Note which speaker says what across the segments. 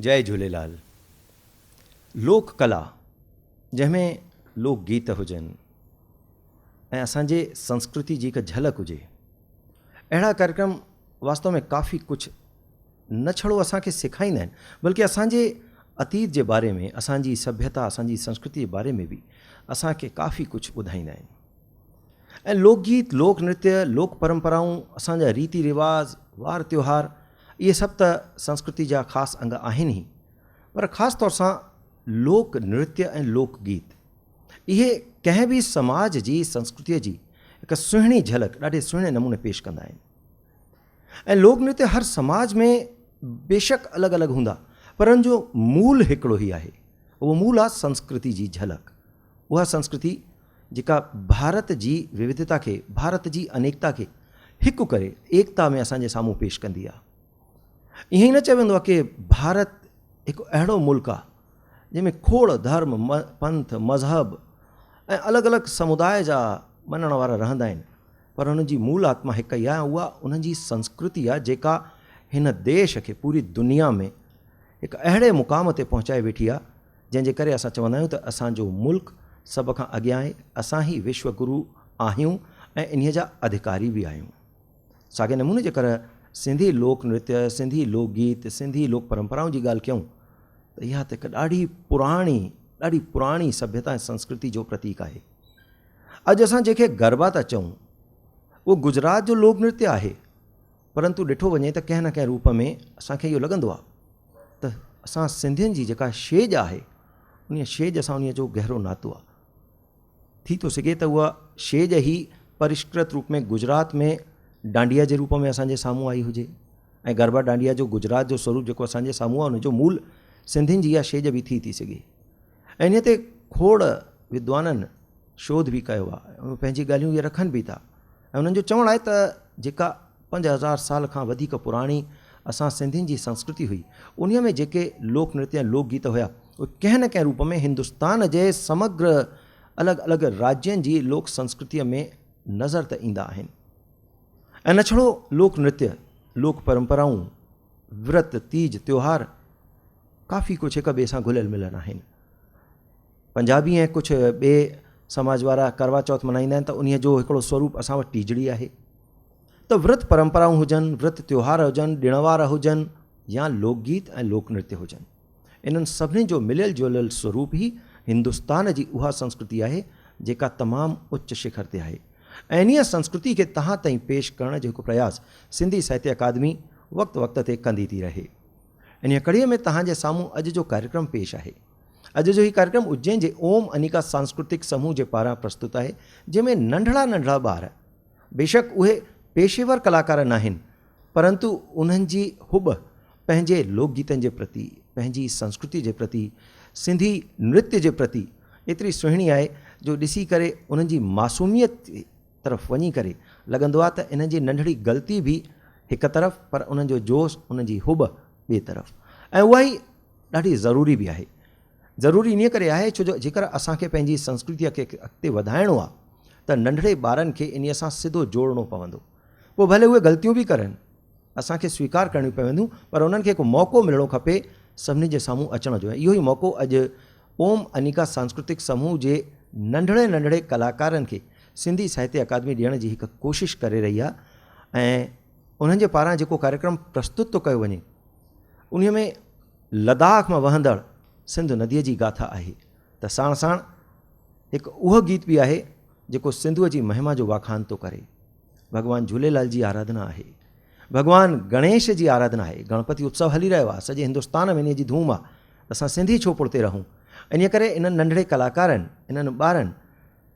Speaker 1: जय झूलेलाल। लोक कला जंहिंमें लोकगीत हुजनि ऐं असांजे संस्कृति जी हिकु झलक हुजे, अहिड़ा कार्यक्रम वास्तव में काफ़ी कुझु न छड़ो असांखे सेखारींदा आहिनि, बल्कि असांजे अतीत जे बारे में, असांजी सभ्यता, असांजी संस्कृति जे बारे में बि असांखे काफ़ी कुझु ॿुधाईंदा आहिनि। ऐं लोकगीत, लोक नृत्य, लोक परंपराऊं, असांजा रीति रिवाज, वार त्योहार, इहे सभु त संस्कृति जा ख़ासि अंग आहिनि ई, पर ख़ासि तौर सां लोक नृत्य ऐं लोकगीत इहे कंहिं बि समाज जी संस्कृतिअ जी हिकु सुहिणी झलक ॾाढे सुहिणे नमूने पेश कंदा आहिनि। ऐं लोक नृत्य हर समाज में बेशक अलॻि अलॻि हूंदा, पर उन जो मूल हिकिड़ो ई आहे। उहो मूल आहे संस्कृति जी झलक। उहा संस्कृति जेका भारत जी विविधता खे, भारत जी अनेकता खे हिकु करे एकता में असांजे साम्हूं पेश कंदी आहे। ईअं ई न चयो वेंदो आहे कि भारत हिकु अहिड़ो मुल्क आहे जंहिंमें खोड़ धर्म, पंथ, मज़हब ऐं अलॻि अलॻि समुदाय जा मञण वारा रहंदा आहिनि, पर हुन जी मूल आत्मा हिकु ई आहे। उहा उन्हनि जी संस्कृति आहे जेका हिन देश खे पूरी दुनिया में हिकु अहिड़े मुक़ाम ते पहुचाए वेठी आहे, जंहिंजे करे असां चवंदा आहियूं त असांजो मुल्क सभ खां अॻियां आहे। असां ई विश्व गुरु आहियूं ऐं इन्हीअ जा अधिकारी बि आहियूं। साॻे नमूने जेकर सिंधी लोक नृत्य, सिंधी लोकगीत, सिंधी लोक परंपराऊं जी ॻाल्हि कयूं त इहा त हिकु ॾाढी पुराणी सभ्यता ऐं संस्कृति जो प्रतीक आहे। अॼु असां जंहिंखे गरबा था चऊं, उहो गुजरात जो लोक नृत्य आहे, परंतु ॾिठो वञे त कंहिं न कंहिं रूप में असांखे इहो लॻंदो आहे त असां सिंधियुनि जी जेका छेॼ आहे, उन छेॼ सां उन जो गहरो नातो आहे। थी थो सघे त उहा छेॼ ई परिष्कृत रूप में गुजरात में डांडिया जे रूप में असांजे साम्हूं आई हुजे, ऐं गरबा डांडिया जो गुजरात जो स्वरूप जेको असांजे साम्हूं आहे, उनजो मूल सिंधियुनि जी इहा छेॼ बि थी सघे। ऐं इन ते खोड़ विद्वाननि शोध बि कयो आहे, पंहिंजी ॻाल्हियूं इहे रखनि बि था। ऐं उन्हनि जो चवणु आहे त जेका 5000 साल खां वधीक पुराणी असां सिंधियुनि जी संस्कृति हुई, उन में जेके लोक नृत्य ऐं लोकगीत हुया, उहे कंहिं न कंहिं रूप में हिंदुस्तान जे समग्र अलॻि अलॻि राज्यनि जी लोक संस्कृतिअ में नज़र त ईंदा आहिनि। ऐं न छड़ो लोक नृत्य, लोक परंपराऊं, विर्त, तीज, त्योहार, काफ़ी कुझु हिक ॿिए सां घुलियल मिलियल आहिनि। पंजाबी ऐं कुझु ॿिए समाज वारा करवा चौथ मल्हाईंदा आहिनि, त उन जो हिकिड़ो स्वरूप असां वटि टीजड़ी आहे। त विर्त परंपराऊं हुजनि, विर्त त्योहार हुजनि, ॾिण वार हुजनि, या लोकगीत ऐं लोक नृत्य हुजनि, इन्हनि सभिनी जो मिलियल जुलियल स्वरूप ई हिंदुस्तान जी उहा संस्कृति आहे जेका तमामु उच्च शिखर ते आहे। ऐं इन संस्कृति खे तव्हां ताईं पेश करण जो हिकु प्रयास सिंधी साहित्य अकादमी वक़्तु वक़्त ते कंदी थी रहे। इन कड़ीअ में तव्हांजे साम्हूं अॼु जो कार्यक्रम पेश आहे। अॼु जो ही कार्यक्रम उज्जैन जे ओम अनिका सांस्कृतिक समूह जे पारां प्रस्तुत आहे, जंहिंमें नंढड़ा नंढड़ा ॿार, बेशक उहे पेशेवर कलाकार न आहिनि, परंतु उन्हनि जी हुब पंहिंजे लोकगीतनि जे प्रति, पंहिंजी संस्कृति जे प्रति, सिंधी नृत्य जे प्रति एतिरी सुहिणी आहे जो ॾिसी करे उन्हनि जी मासूमियत तरफ़ वञी करे लॻंदो आहे त इन्हनि जी नंढड़ी ग़लती बि हिकु तरफ़, पर उन्हनि जो जोश, उन्हनि जी हुब ॿिए तरफ़। ऐं उहा ई ॾाढी ज़रूरी बि आहे। ज़रूरी इन करे आहे छो जो जेकर असांखे पंहिंजी संस्कृतिअ खे अॻिते वधाइणो आहे त नंढड़े ॿारनि खे इन सां सिधो जोड़णो पवंदो। पोइ भले उहे ग़लतियूं बि करनि, असांखे स्वीकार करणियूं पवंदियूं, पर उन्हनि खे हिकु मौक़ो मिलणो खपे सभिनी जे साम्हूं अचण जो। ऐं इहो ई मौक़ो अॼु ओम अनिका सांस्कृतिक समूह जे नंढड़े नंढड़े कलाकारनि खे सिंधी साहित्य अकादमी ॾियण जी हिकु कोशिशि करे रही आहे। ऐं उन्हनि जे पारां जेको कार्यक्रम प्रस्तुत थो कयो वञे, उन में लद्दाख मां वहंदड़ सिंध नदीअ जी गाथा आहे, त साण साण हिकु उहो गीत बि आहे जेको सिंधूअ जी महिमा जो वाखान थो करे। भॻवानु झूलेलाल जी आराधना आहे, भॻवानु गणेश जी आराधना आहे, गणपति उत्सव हली रहियो आहे, सॼे हिंदुस्तान में इन जी धूम आहे, असां सिंधी छो पुठिते रहूं। इन करे इन्हनि नंढड़े कलाकारनि, इन्हनि ॿारनि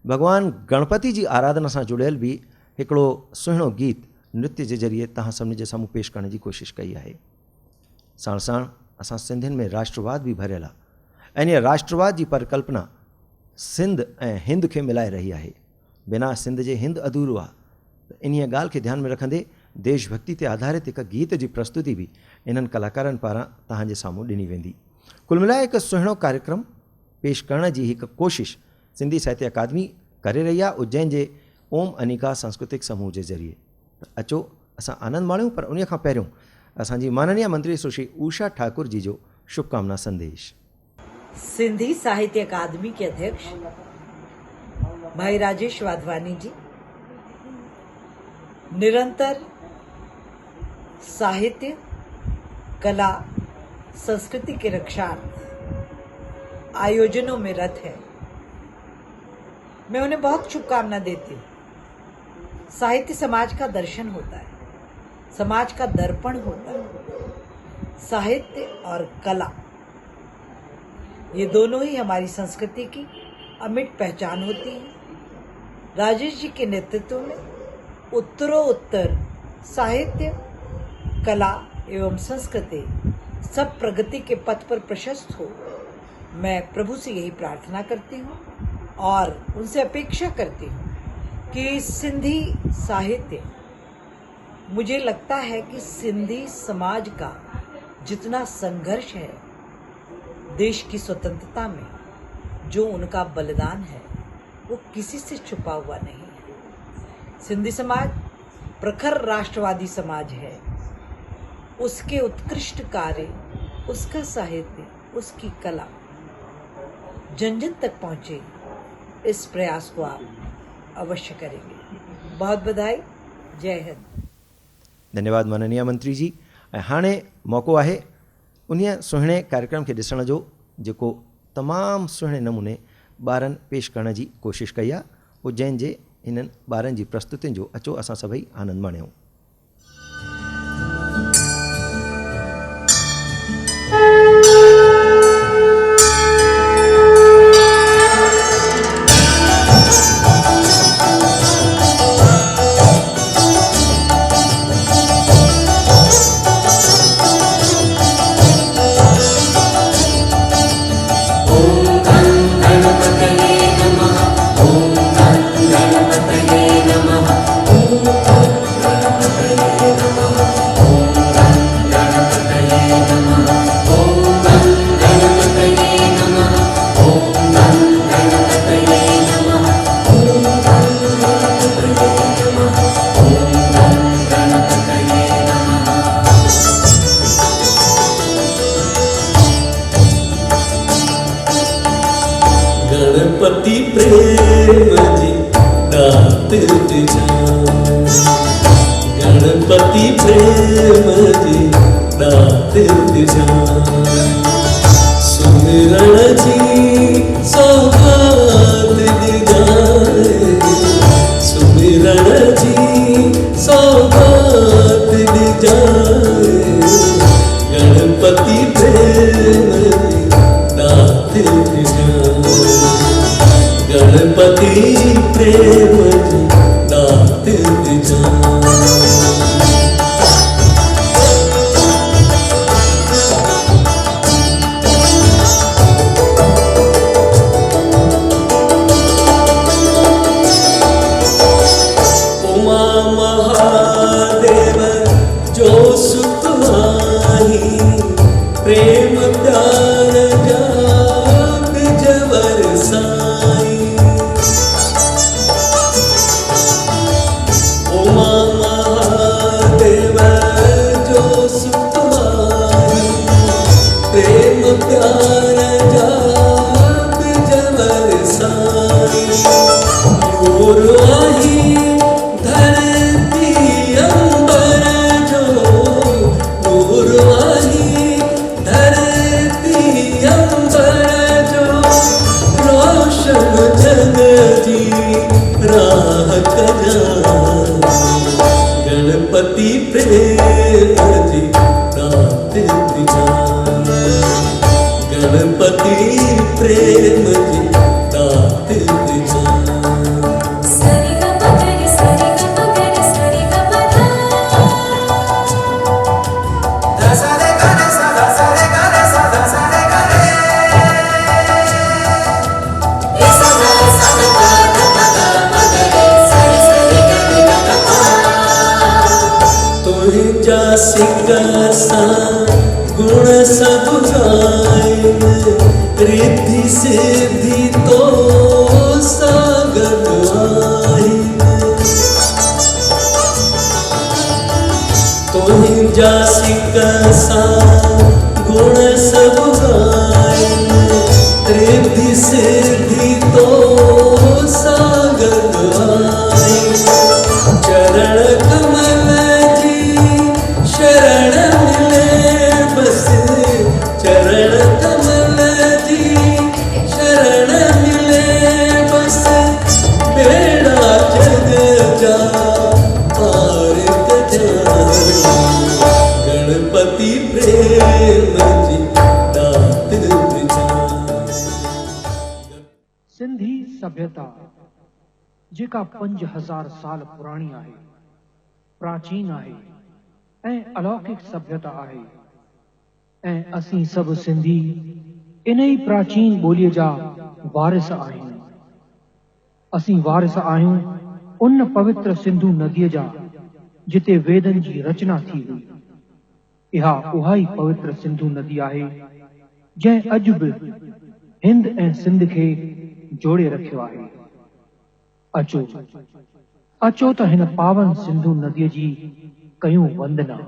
Speaker 1: भॻवानु गणपति जी आराधना सां जुड़ियल बि हिकिड़ो सुहिणो गीत नृत्य जे ज़रिए तव्हां सभिनी जे साम्हूं पेश करण जी कोशिशि कई आहे। साण साण असां सिंधियुनि में राष्ट्रवाद बि भरियल आहे, ऐं इन राष्ट्रवाद जी परिकल्पना सिंध ऐं हिंद खे मिलाए रही आहे। बिना सिंध जे हिंद अधूरो आहे। त इन ॻाल्हि खे ध्यान में रखंदे देशभक्ति ते आधारित हिकु गीत जी प्रस्तुति बि इन्हनि कलाकारनि पारां तव्हांजे साम्हूं ॾिनी वेंदी। कुल मिलाए हिकु सुहिणो कार्यक्रम पेश करण जी हिकु कोशिशि सिंधी साहित्य अकादमी करे रही आहे उज्जैन जे ओम अनिका सांस्कृतिक समूह जे ज़रिए। त अचो असां आनंद माणियूं, पर उन खां पहिरियों असांजी माननीय मंत्री सुश्री उषा ठाकुर जी जो शुभकामना संदेश।
Speaker 2: सिंधी साहित्य अकादमी के अध्यक्ष भाई राजेश वाधवानी जी निरंतर साहित्य, कला, संस्कृति के रक्षार्थ आयोजनों में रत है। मैं उन्हें बहुत शुभकामना देती हूँ। साहित्य समाज का दर्शन होता है, समाज का दर्पण होता है। साहित्य और कला ये दोनों ही हमारी संस्कृति की अमिट पहचान होती है। राजेश जी के नेतृत्व में उत्तरोत्तर साहित्य, कला एवं संस्कृति सब प्रगति के पथ पर प्रशस्त हो, मैं प्रभु से यही प्रार्थना करती हूँ और उनसे अपेक्षा करती हूँ कि सिंधी साहित्य, मुझे लगता है कि सिंधी समाज का जितना संघर्ष है देश की स्वतंत्रता में, जो उनका बलिदान है वो किसी से छुपा हुआ नहीं है। सिंधी समाज प्रखर राष्ट्रवादी समाज है। उसके उत्कृष्ट कार्य, उसका साहित्य, उसकी कला जन जन तक पहुँचे, इस प्रयास को आप अवश्य करेंगे। बहुत बधाई। जय हिंद।
Speaker 1: धन्यवाद माननीय मंत्री जी। ऐं हाणे मौक़ो आहे उन सुहिणे कार्यक्रम खे ॾिसण जो जेको तमामु सुहिणे नमूने ॿारनि पेश करण जी कोशिशि कई आहे। उज्जैन जे हिननि ॿारनि जी प्रस्तुतियुनि जो अचो असां सभई आनंद माणियूं।
Speaker 3: गणपति प्रेम जी दात दिजा, गणपति प्रेम जी दात दिजा, सुमिरण जी सौगात दिजाए, सुमिरण जी सौगात दिजाए, गणपति प्रेम जी दात दिजा, गणपति प्रेम जी दात दिजा। उमा महादेव जो सुख माही, प्रेम प्यार जा बिज बरसाई, उमा महादेव जो सुख माही, प्रेम प्यार जा बिज बरसाई, नूर आई धरती अंबर जो, नूर आई धरती अंबर जो, रोशन जग जी राह कजा, गणपति प्रेम जी दात दिजा, गणपति प्रेम जी दात दिजा। तुझा सिंगर सा गुण सब गायन, रिद्धि सिद्धि तो सागर आइन, तुझा सिंगर सा गुण सब गायन रिद्धि सिद्धि तो सागर गाय चरण कमल जी शरण मिले बस चरण कमल जी शरण मिले बस बेड़ा जग जा पार गणपति प्रेम जी दात विचार।
Speaker 4: सिंधी सभ्यता जेका 5000 साल पुराणी आहे, प्राचीन आहे ऐं अलौकिक सभ्यता आहे ऐं असीं सभु सिंधी इन ई प्राचीन ॿोलीअ जा वारिस आहियूं। असीं वारिस आहियूं उन पवित्र सिंधु नदीअ जा जिते वेदनि जी रचना थी हुई। इहा उहा ई पवित्र सिंधु नदी आहे जंहिं अॼु बि हिंद ऐं सिंध खे जोड़े रखियो आहे। अचो अचो त हिन पावन सिंधु नदीअ जी कयूं वंदना।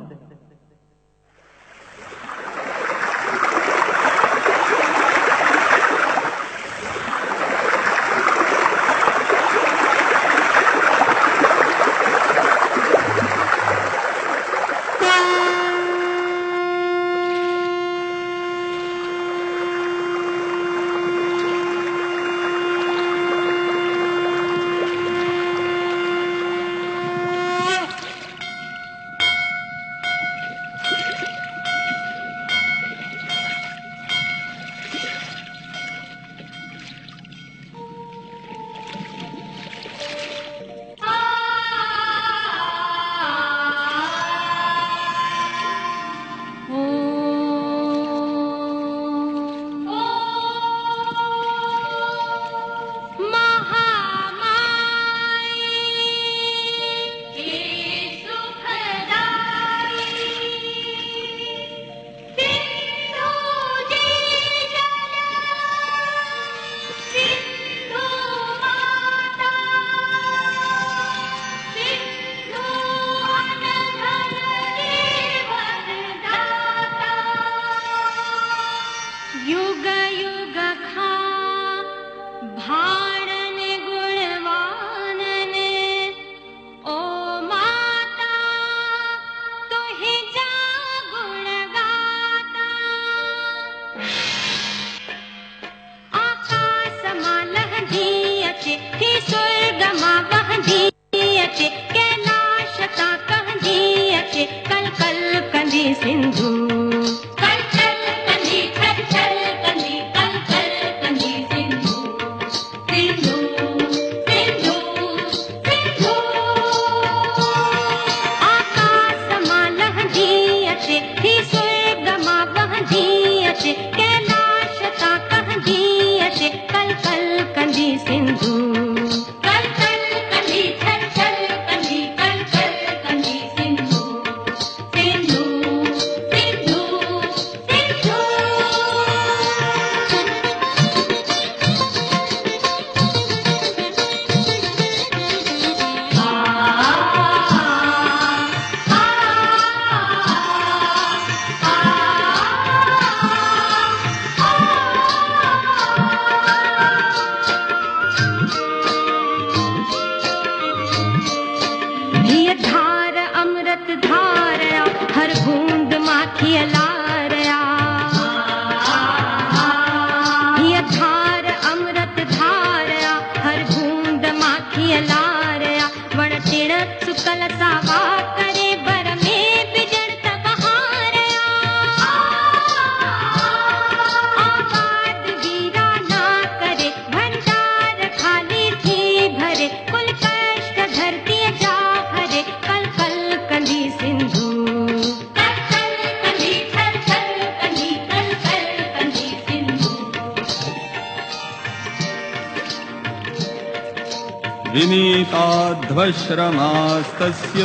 Speaker 5: विनीताध्वश्रमास्तस्य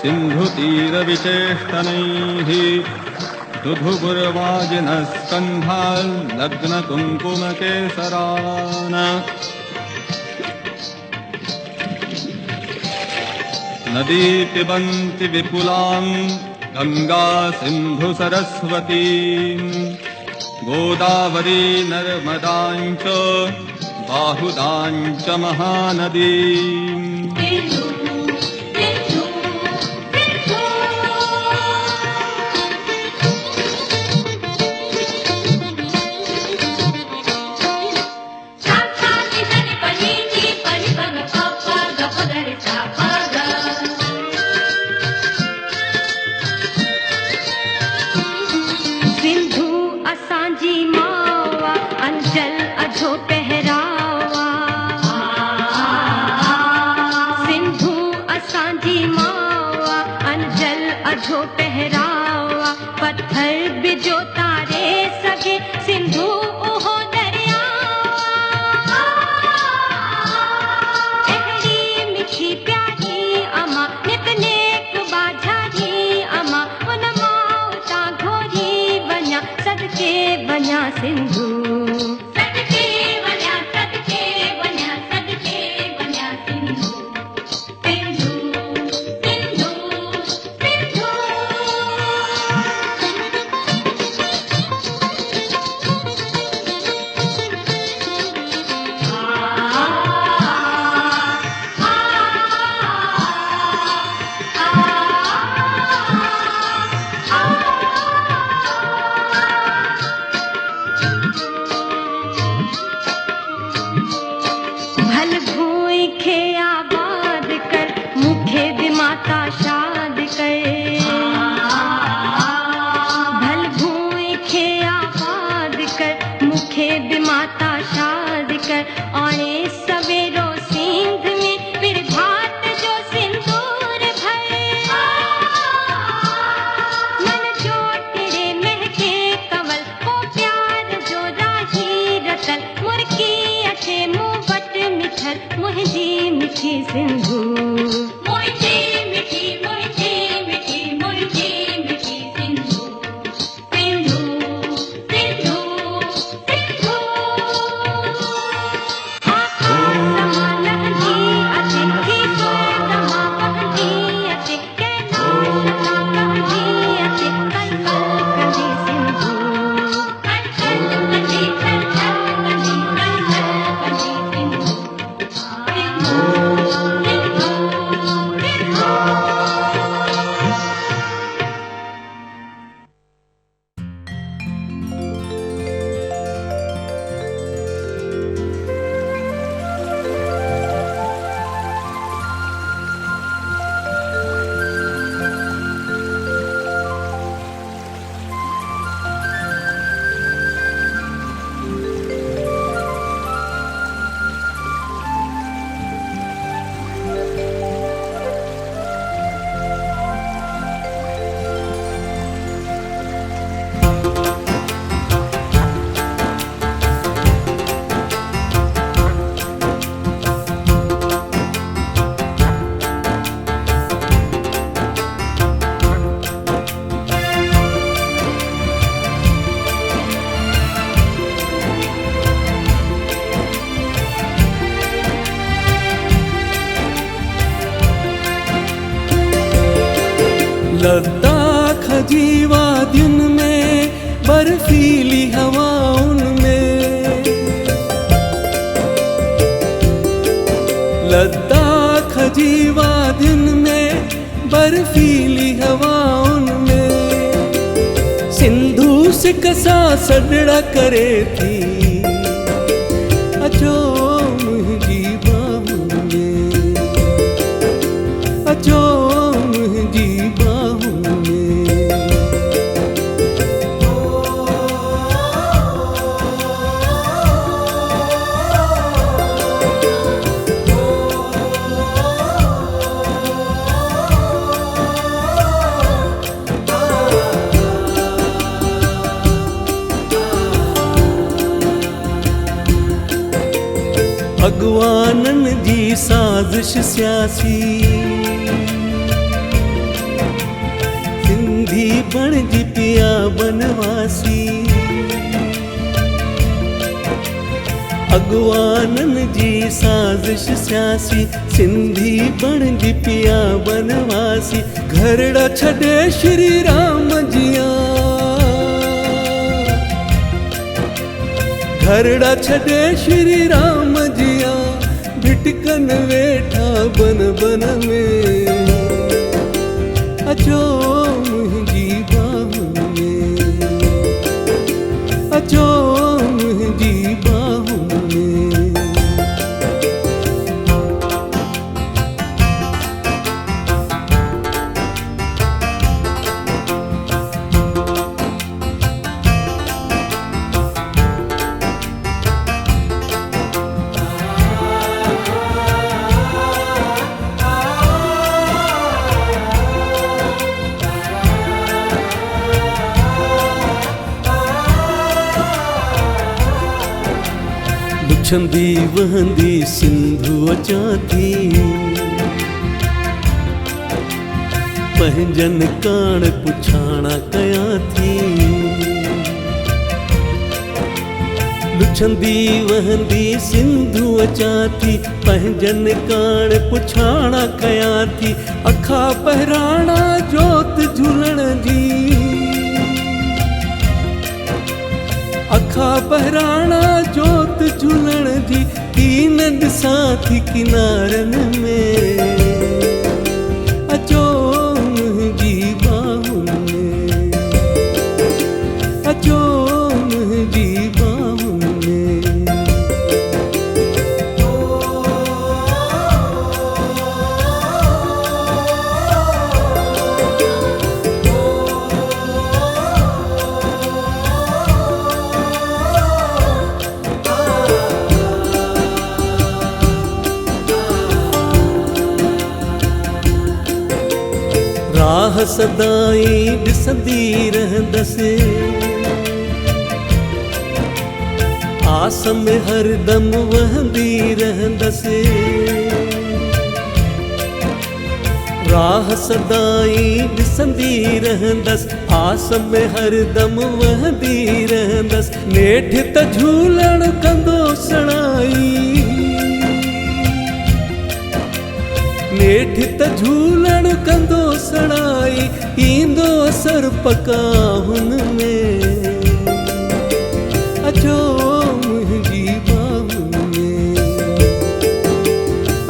Speaker 5: सिन्धुतीरविचेष्टनैः दुधुगुर्वाजिनस्कन्धाल्लग्नकुङ्कुमकेसरान् नदी पिबन्ति विपुलां गंगा सिंधु सरस्वती गोदावरी नर्मदाञ्च बाहुदाञ्च महानदी
Speaker 3: लद्दाख जीवादिन में बर्फीली हवाओं में, लद्दाख जीवादिन में बर्फीली हवाओं में सिंधु से कसा सडड़ा करे थी अचो मुझी बाहों में, अचो मुझी बाहों में। भगवानन जी साजिश स्यासी सिंधी बणजी पिया बनवासी, अगवाननि जी साज़िश स्यासी, सिंधी बणिजी पिया बनवासी। घरड़ा छॾे श्री राम जिया, घरड़ा छॾे श्री राम जिया, भिटकन वेठा बन बन में। अचो मुंहिंजी बाहुनि में, अचो मुंहिंजी बाहुनि में। लुछंदी वहंदी सिंधु अचां थी, पंहिंजन काण पुछाणा कयां थी। लुछंदी वहंदी सिंधु अचां थी, पंहिंजन काण पुछाणा कयां थी। अखा पहिराणा जोत झूलण जी, अखा पहिराणा जोत झूलण जी। कीन ॾिसां थी किनारनि में, अचो मुंहिंजी बाहुनि में, अचो मुंहिंजी बाहुनि में। राह सदाई ॾिसंदी रहंदसि, आस में हरदम वहंदी रहंदसि। राह सदाई ॾिसंदी रहंदसि, आस में हरदम वहंदी रहंदसि। नेठ त झूलण कंदो सणाई, नेठ त झूलण कंदो सणाई। ईंदो असर पका हुन में, अचो मुंहिंजी बाहुनि में,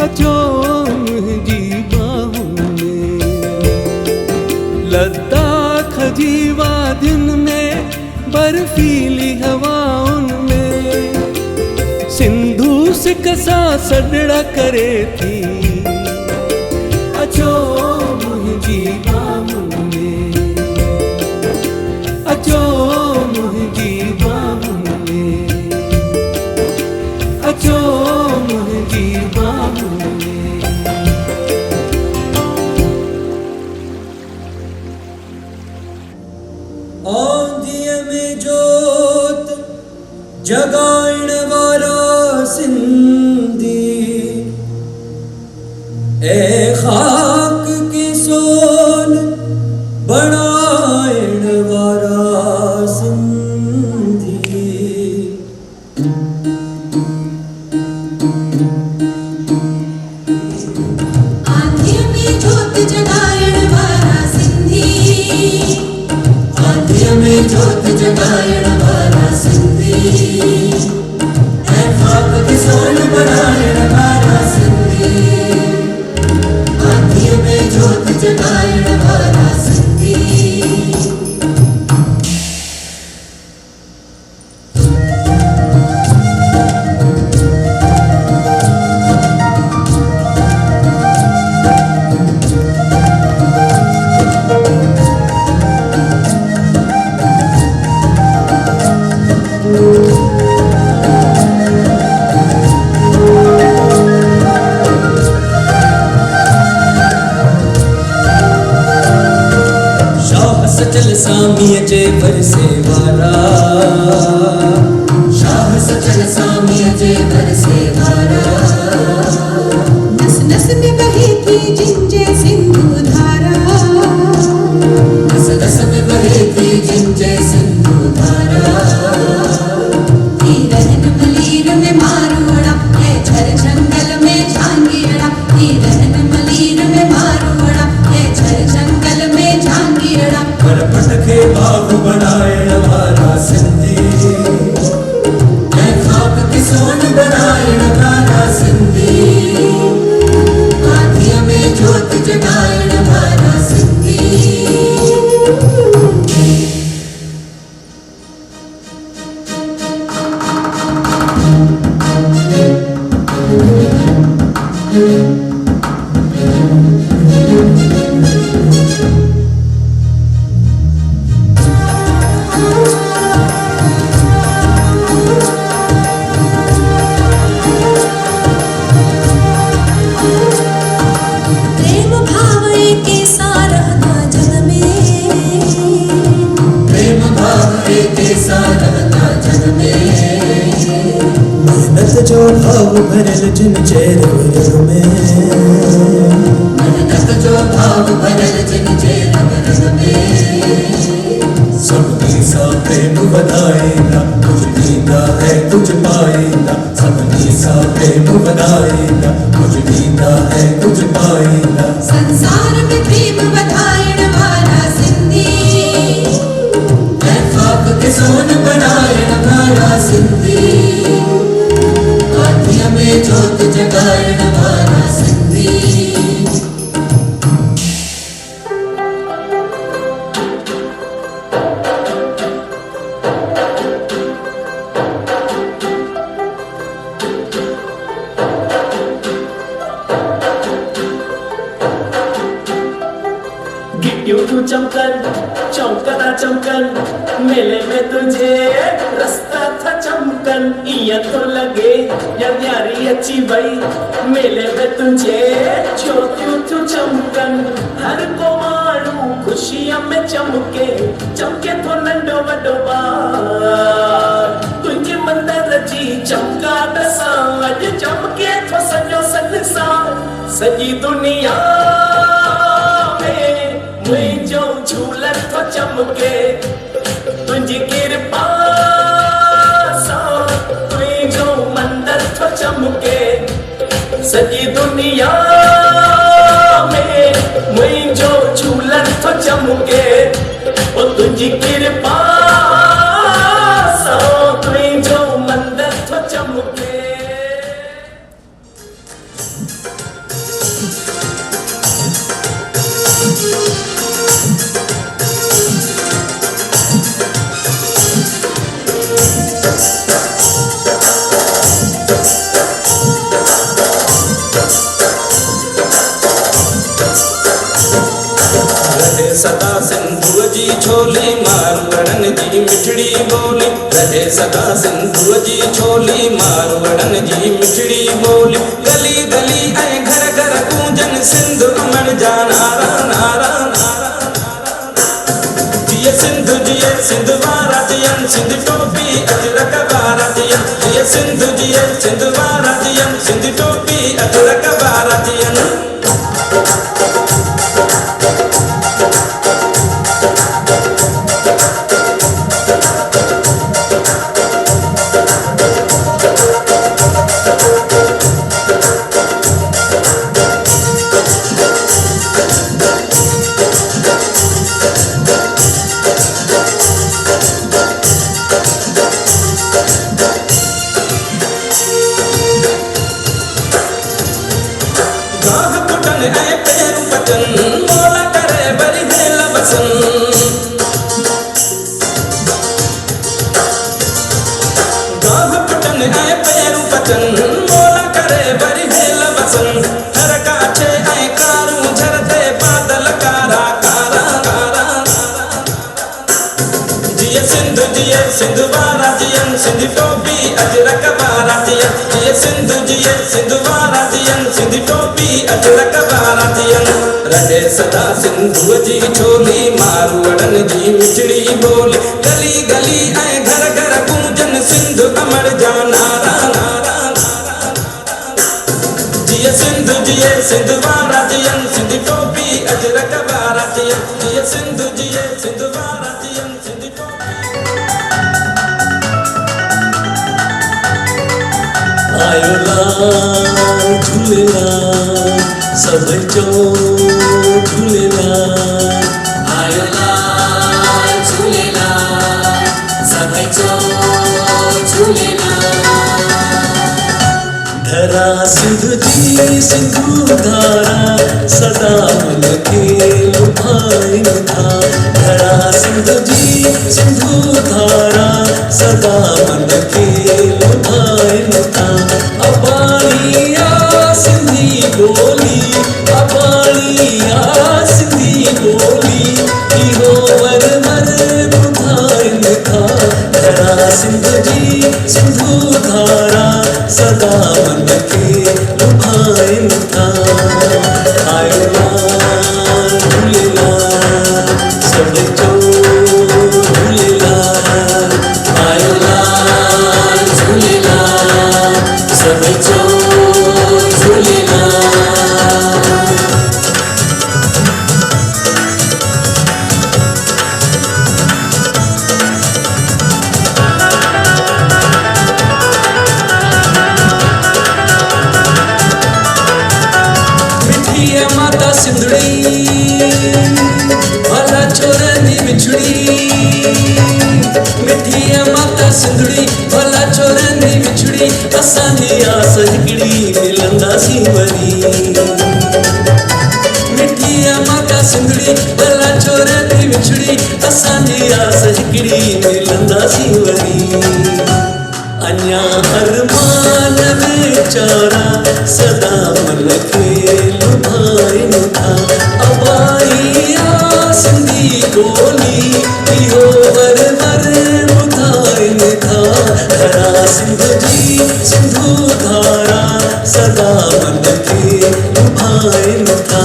Speaker 3: अचो मुंहिंजी बाहुनि में। लद्दाख जी वादियुनि में, बर्फीली हवाउनि में, सिंधु सिक सां सॾड़ा करे थी। अचो मुंहिंजी बाहुनि में, अचो मुंहिंजी बाहुनि में, अचो मुंहिंजी बाहुनि में।
Speaker 6: आंधीअ में जोत जगाइण वारा सिंधी, ए खाक की सोन बनाइण वारा सिंधी।
Speaker 7: आंधीअ में जोत जगाइण वारा सिंधी, आंधीअ में जोत जगाइण वारा सिंधी, ए खाक की सोन बनाइण वारा सिंधी। आंधीअ में जोत जगाइण वारा सिंधी।
Speaker 6: सचल सामीअ जे बरसे वारा,
Speaker 7: शाह सचल सामीअ जे बरसे वारा। नस नस में बहे थी जिंजे सिंधु धारा, नस नस में बहे थी जिंजे सिंधु धारा। रहन मलीर में मार
Speaker 6: पर पटके भाव बनाए वारा सिंधी ऐं खाक की सोन बनाए वारा सिंधी आँखियों में जोत जगाए वारा सिंधी
Speaker 7: प्रेम भाव के सारहता जग में
Speaker 6: प्रेम भाव एक सारहता जग में
Speaker 8: मेहनत जो भाव भरल जिन चेहरे में
Speaker 6: मेहनत जो भाव भरल जिन चेहरे में
Speaker 8: सबकी सा प्रेम बनाएगा कुछ जीता है कुछ पाएगा सबकी सा प्रेम बनाएगा कुछ जीता है कुछ पाएगा
Speaker 7: संसार में प्रेम बधाइण वाला सिंधी
Speaker 6: ऐं खाक के सोन बनाए वारा सिंधी आँखियों में जोत जगाए वारा सिंधी
Speaker 3: गिट्टियों तू चमकन चौंकना चमकन मेले में तुझे रास्ता था चमकन इया तो लगे या न्यारी अच्छी बई मेले में तुझे ज्योतियों तू चमकन हर को मारू खुशियां में चमके चमके तो नंडो वडो बार तुझे मंदर जी चमका दसा अज चमके तो सजो संसार सजी दुनिया मुझो झूलन तो चमके तुझी कृपा सां तुझो मंदिर तो चमके सजी दुनिया में मुझो झूलन तो चमके ओ तुझी कृपा सां तुझो मंदिर तो चमके
Speaker 8: रहे सदा सिंधु जी छोली मारवड़न जी मिठड़ी बोली रहे सदा सिंधु जी छोली मारवड़न जी मिठड़ी बोली गली गली ऐं घर घर गूंजन सिंधु अमर जा नारा नारा नारा जिए सिंधु वारा जियन सिंध टोपी अजरक वारा जियन जिए सिंधु वारा जियन सिंध टोपी अजरक वारा जियन गाह पुटन ऐं पेरू पचन मोला करे बरी हेल बसन गाह पुटन ऐं पेरू पचन मोला करे बरी हेल बसन हर काठे ऐं कारूं झरते बादल कारा कारा कारा जिए सिंधु वारा जियन सिंध टोपी अजरक वारा जियन जिए सिंधु वारा जियन सिंध टोपी अजरक वारा जियन रहे सदा सिंधु जी छोली मारवड़न जी मिठड़ी बोली गली गली ऐं घर घर गूंजन सिंधु अमर जा नारा नारा जिए सिंधु वारा जियन सिंध टोपी अजरक वारा जियन जिए सिंधु वारा जियन सिंध टोपी
Speaker 3: आयो लाल झूलेलाल सब चो झूलेलाल
Speaker 6: आयो लाल धरा सिंधु जी सिंधु धारा सदा मन के लुभाइन था। धरा सिंधु जी सिंधु धारा सदा मन के लुभाइन था। अबालिया सिंधी बोली अबालिया सिंधी बोली इहो वर वर बुधाइन था। धरा सिंधु जी सिंधु धारा सदा मन के लुभाइन था। आयो लाल झूलेलाल सब जो झूलेलाल। आयो लाल झूलेलाल सब जो झूलेलाल। माता सिंधड़ी भला छोरनी बिछड़ी। मिठी है माता सिंधड़ी भला छोरनी बिछड़ी। असांजी आस हिकिड़ी मिलंदासीं वरी। मिठी है माता सिंधड़ी भला छोरनी बिछड़ी। असांजी आस हिकिड़ी मिलंदासीं वरी। अञा अरमान बेचारा सदा मन खे लुभाइन था। अबाइया सिंधी बोली इहो वर वर बुधाइन था। धरा सिंधु जी सिंधु धारा सदा मन खे लुभाइन था।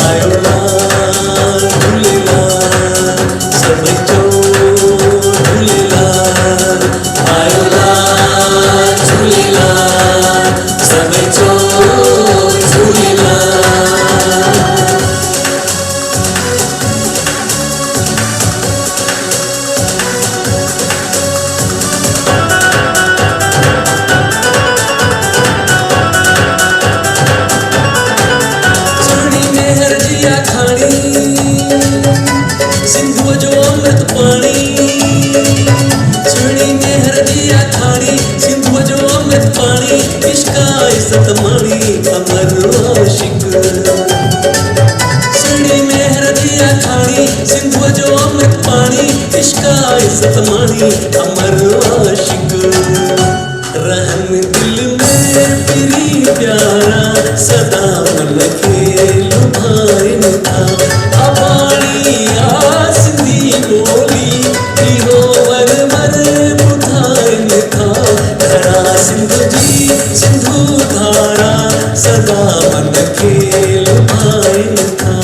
Speaker 6: आयो लाल झूलेलाल सब जो झूलेलाल। आयो लाल झूलेलाल सब जो झूलेलाल। सुनी मेहर जी आखाणी सिंधु जो अमृत पानी। सुनी मेहर जी आखाणी सिंधु जो अमृत पानी। इश्का इज़्ज़त मानी अमर आशिक। सुनी मेहर जी आखाणी सिंधु जो अमृत पानी। इश्का इज़्ज़त मानी अमर आशिक। रहन दिल में पिरी प्यारा सदा मन के लुभाइन था। अबालिया सिंधी बोली इहो वर वर बुधाइन था। धरा सिंधु जी सिंधु धारा सदा मन के लुभाइन था।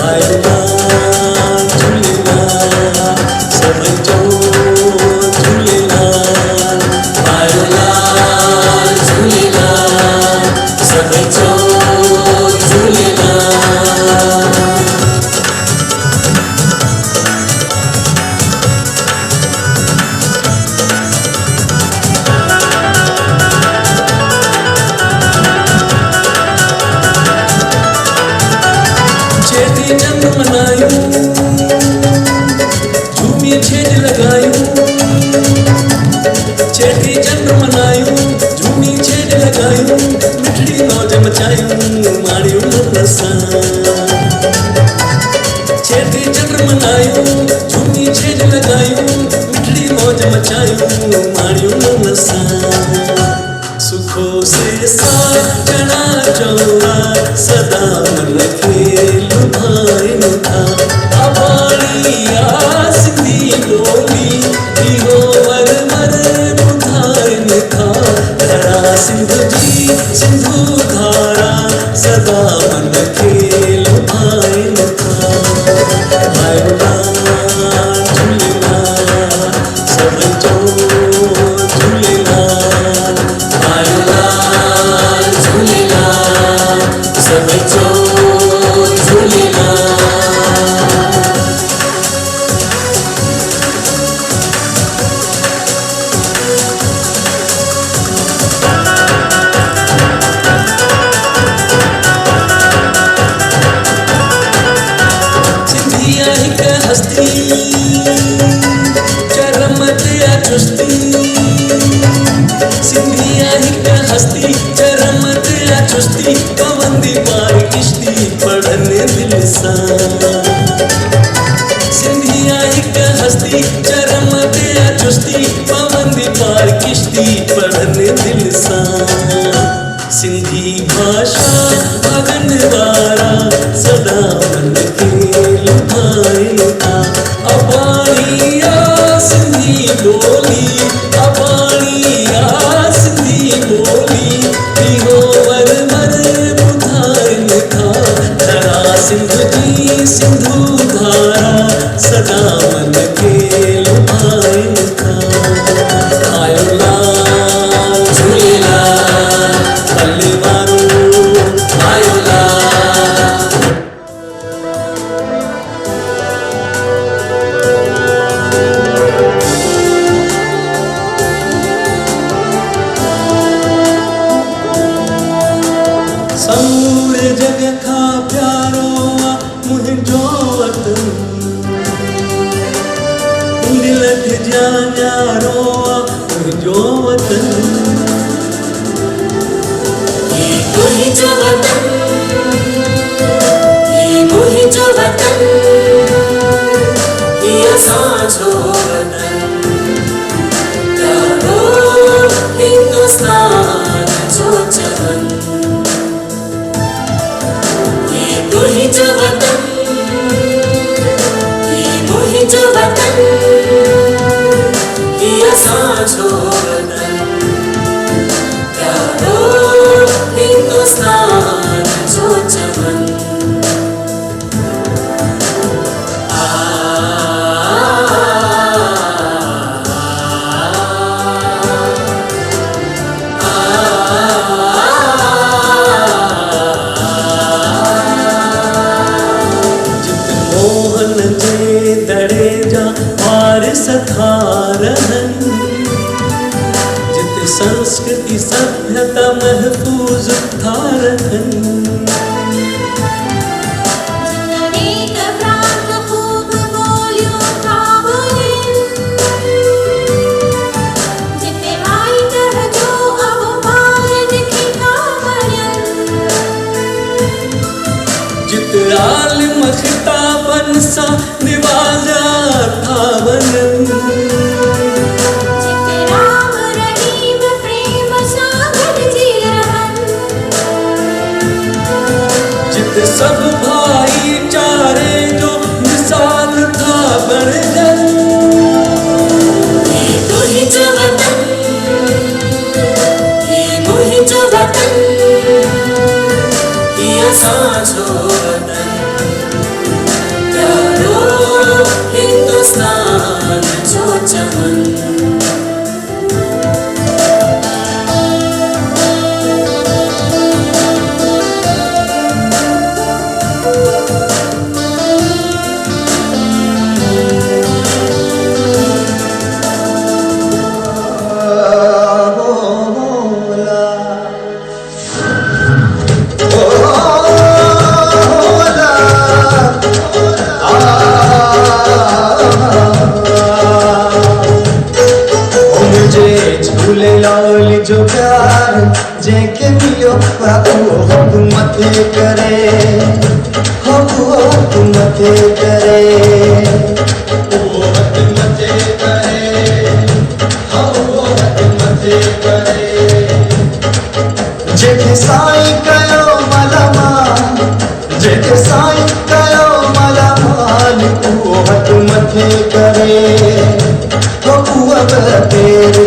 Speaker 6: आयो लाल झूलेलाल सब जो झूलेलाल। आयो लाल झूलेलाल सब जो झूलेलाल। चेटी चंद मनायूं झूमी छेज लगायूं। चेटी चंद मनायूं झूमी छेज लगायूं। मिठड़ी मौज मचायूं माड़ियूं नसां। चेटी चंद मनायूं झूमी छेज लगायूं। मिठड़ी मौज मचायूं माड़ियूं नसां। सुखो से साजना चौरा सदा मन खे लुभाइन था। अबालिया सिंधी बोली इहो वर वर बुधाइन था। धरा सिंधु जी सिंधु धारा सदा मन खे लुभाइन था। आयो लाल झूलेलाल सब जो झूलेलाल। आयो लाल झूलेलाल सब जो झूलेलाल। सिंधिया हिक हस्ती
Speaker 3: हस्ती चरम ते चुस्ती पाबंदी पार किश्ती पढ़न दिल सा सिंधी भाषा अगन वारा सदा मन के लुभाएगा अबाणिया सिंधी बोली अबाणिया सिंधी बोली इहो वर मर बुधाइन था धरा सिंध जी सिंधु धारा सदा मन के लुभाइन था आयो लाल झूलेलाल पल्ले वारो आयो लाल समूरे जग खां प्यारो आ मुंहिंजो वतन दिल खे ॼाणारो आ मुंहिंजो वतन
Speaker 7: मुंहिंजो वतन ही मुंहिंजो वतन ही असांजो वतन प्यारो हिंदुस्तान जो जवन ही मुंहिंजो वतन ही मुंहिंजो वतन ही असांजो वतन प्यारो हिंदुस्तान जो जवन
Speaker 3: जित मोहन जे दड़े जा वारिस था रहन जित संस्कृति सभ्यता महफूज था रहन
Speaker 7: अनेक प्रांत खूब बोलियो था बोलिन जिते आई तरह जो अब मायन की कामयन
Speaker 3: जित आलिम खिताबन सा निवाजा था वनन
Speaker 7: जिते राम रहीम प्रेम सागर जी रहन
Speaker 3: जित सब भाईचारे जो मिसाल था बणजन
Speaker 7: ही मुंहिंजो वतन ही मुंहिंजो वतन ही असांजो वतन प्यारो हिंदुस्तान जो जवन
Speaker 6: झूलेलाल जो प्यार जंहिंखे मिलियो हुकूमत करे हुकूमत करे हुकूमत करे हुकूमत करे जेके साईं कयो मलमाल जेके साईं कयो मलमाल उहो हुकूमत करे पेर